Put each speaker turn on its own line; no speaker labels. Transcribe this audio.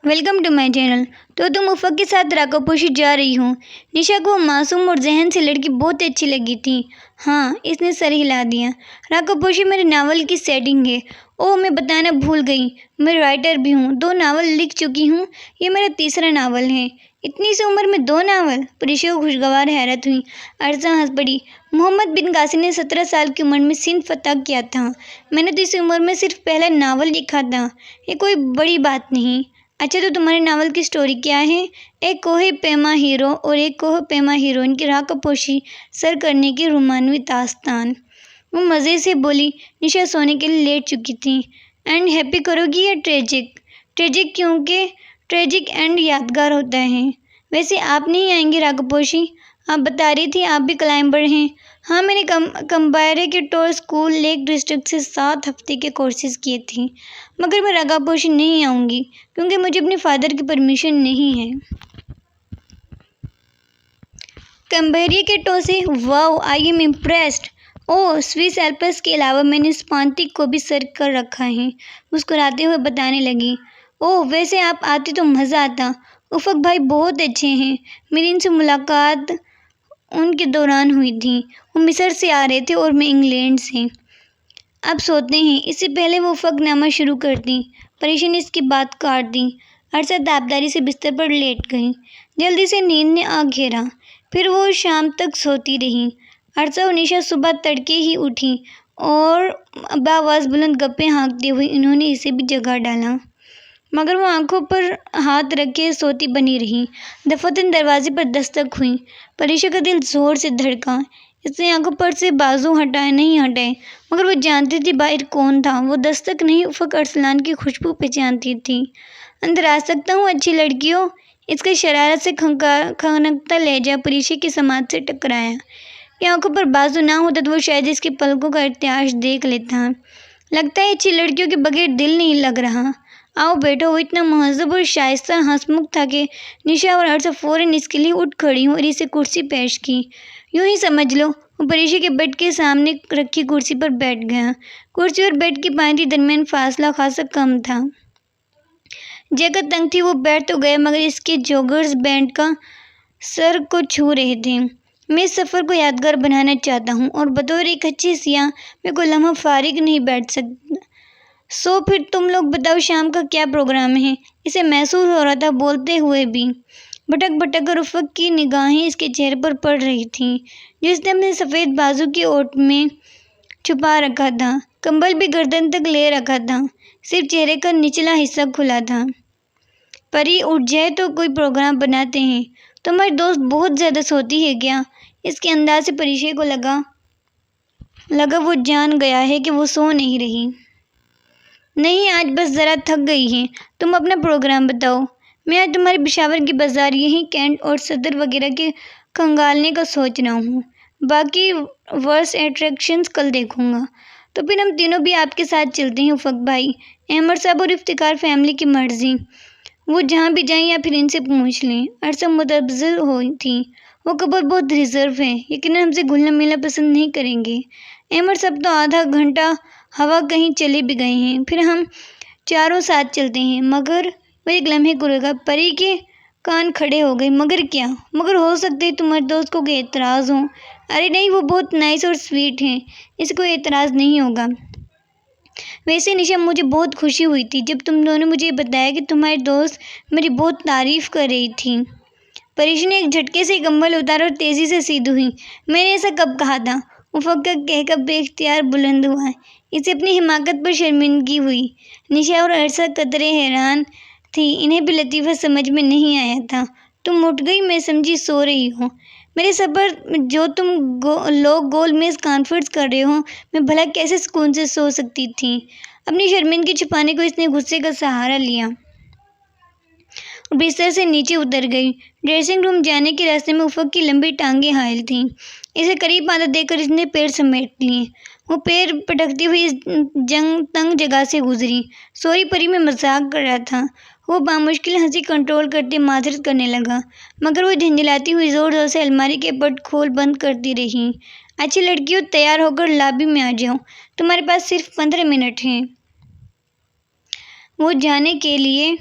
Welcome to my channel. तो तुम उफ़क़ के साथ राकापोशी जा रही हो। निशा को मासूम और ज़हन से लड़की बहुत अच्छी लगी थी। हाँ, इसने सर हिला दिया। राकापोशी मेरे नावल की सेटिंग है। ओह, मैं बताना भूल गई, मैं राइटर भी हूँ। 2 नावल लिख चुकी हूँ। ये मेरा तीसरा नावल है। इतनी सी उम्र में 2 नावल? परिशा को खुशगवार हैरत हुई। अरसा हंस पड़ी। मोहम्मद बिन कासिम ने 17 साल की उम्र में सिंध फतह किया था। मैंने तो इस उम्र में सिर्फ पहला नावल लिखा था। ये कोई बड़ी बात नहीं। अच्छा, तो तुम्हारे नावल की स्टोरी क्या है? एक कोहे पैमा हीरो और एक कोह पैमा हीरोइन की राकापोशी सर करने की रोमानवी दास्तान। वो मज़े से बोली। निशा सोने के लिए लेट चुकी थी। एंड हैप्पी करोगी या ट्रेजिक? ट्रेजिक क्योंकि ट्रेजिक एंड यादगार होता है। वैसे आप नहीं आएंगी राकापोशी? आप बता रही थी आप भी क्लाइंबर हैं। हाँ, मैंने कंबायरे के टोर स्कूल लेक डिस्ट्रिक्ट से 7 हफ्ते के कोर्सेज किए थे, मगर मैं राकापोशी नहीं आऊँगी क्योंकि मुझे अपने फादर की परमिशन नहीं है। कंबायरे के टो से? Wow, I am impressed. Oh, Swiss Alps के अलावा मैंने स्पांतिक को भी सर कर रखा है, मुस्कुराते हुए बताने लगी। ओह, वैसे आप आती तो मज़ा आता। उफ़क़ भाई बहुत अच्छे हैं। मेरी इनसे मुलाकात उनके दौरान हुई थी। वो मिस्र से आ रहे थे और मैं इंग्लैंड से। अब सोते हैं, इससे पहले वो फ़क़नामा शुरू कर दी। परिशा ने इसकी बात काट दी। अरसा ताबदारी से बिस्तर पर लेट गई। जल्दी से नींद ने आ घेरा। फिर वो शाम तक सोती रही। अरसा और निशा सुबह तड़के ही उठी और बाआवाज़ बुलंद गप्पे हाँकते हुए इन्होंने इसे भी जगा डाला, मगर वो आंखों पर हाथ रखे सोती बनी रही। दफातन दरवाजे पर दस्तक हुई। परिशा का दिल जोर से धड़का। इसने आंखों पर से बाजू नहीं हटाए, मगर वो जानती थी बाहर कौन था। वो दस्तक नहीं, उफ़क़ अरसलान की खुशबू पहचानती थी। अंदर आ सकता हूँ अच्छी लड़कियों? इसका शरारत से खनकता लहजा परिशा की समाज से टकराया। कि आंखों पर बाजू ना होता तो वो शायद इसके पलकों का इतिहास देख लेता। लगता है अच्छी लड़कियों के बगैर दिल नहीं लग रहा। आओ बैठो। वो इतना महज़ब और शाइस्ता हंसमुख था कि निशा और अरसा फ़ौरन इसके लिए उठ खड़ी और इसे कुर्सी पेश की। यूं ही समझ लो, वो परिशा के बेड के सामने रखी कुर्सी पर बैठ गया। कुर्सी और बेड की पायदान दरमियान फासला खासा कम था। जगह तंग थी। वो बैठ तो गया, मगर इसके जॉगर्स बैंड का सर को छू रहे थे। मैं इस सफ़र को यादगार बनाना चाहता हूँ और बतौर एक अच्छी सियाह मैं कोई लम्हा फारिग नहीं बैठ सकता। सो फिर तुम लोग बताओ, शाम का क्या प्रोग्राम है? इसे महसूस हो रहा था बोलते हुए भी। भटक भटक कर उफ़क़ की निगाहें इसके चेहरे पर पड़ रही थीं, जिसने अपने सफ़ेद बाजू की ओट में छुपा रखा था। कंबल भी गर्दन तक ले रखा था, सिर्फ चेहरे का निचला हिस्सा खुला था। परी उठ जाए तो कोई प्रोग्राम बनाते हैं। तुम्हारी दोस्त बहुत ज़्यादा सोती है क्या? इसके अंदाज से परिशा को लगा वो जान गया है कि वो सो नहीं रही। नहीं, आज बस ज़रा थक गई है। तुम अपना प्रोग्राम बताओ। मैं आज तुम्हारे पेशावर की बाज़ार यहीं कैंट और सदर वगैरह के खंगालने का सोच रहा हूँ। बाकी वर्स अट्रैक्शंस कल देखूँगा। तो फिर हम तीनों भी आपके साथ चलते हैं उफ़क़ भाई। अहमद साहब और इफ्तिकार फैमिली की मर्ज़ी। वो जहाँ भी जाएं या फिर इनसे पूछ लें। अरसा मुतज़्ज़र हुई थी। वो कपल बहुत रिज़र्व है, यकीनन हमसे घुलना मिलना पसंद नहीं करेंगे। अहमद साहब तो आधा घंटा हवा कहीं चले भी गए हैं। फिर हम चारों साथ चलते हैं। मगर वो एक लम्हे को रुका। परी के कान खड़े हो गए। मगर क्या? मगर हो सकता है तुम्हारे दोस्त को कोई एतराज़ हो। अरे नहीं, वो बहुत नाइस और स्वीट हैं, इसे कोई एतराज़ नहीं होगा। वैसे निशा, मुझे बहुत खुशी हुई थी जब तुम दोनों ने मुझे बताया कि तुम्हारी दोस्त मेरी बहुत तारीफ़ कर रही थी। परिशा ने एक झटके से कंबल उतारा और तेज़ी से सीधी हुई। मैंने ऐसा कब कहा था? उफ़क़ का कहकर बेख्तियार बुलंद हुआ। इसे अपनी हिमाकत पर शर्मिंदगी हुई। निशा और अरसा कतरे हैरान थी। इन्हें भी लतीफ़ा समझ में नहीं आया था। तुम उठ गई? मैं समझी सो रही हो। मेरे सफ़र जो तुम लोग गोल मेज़ कॉन्फ्रेंस कर रहे हो, मैं भला कैसे सुकून से सो सकती थी? अपनी शर्मिंदगी छुपाने को इसने गुस्से का सहारा लिया और बिस्तर से नीचे उतर गई। ड्रेसिंग रूम जाने के रास्ते में उफ़क़ की लंबी टांगें हायल थीं। इसे करीब आते देखकर इसने पैर समेट लिए। वो पैर पटकती हुई इस तंग जगह से गुजरी। सॉरी परी, मैं मजाक कर रहा था। वो बामुश्किल हंसी कंट्रोल करते माजरत करने लगा, मगर वो झंझलाती हुई ज़ोर ज़ोर से अलमारी के पट खोल बंद करती रही। अच्छी लड़कियों, तैयार होकर लॉबी में आ जाओ। तुम्हारे पास सिर्फ 15 मिनट हैं। वो जाने के लिए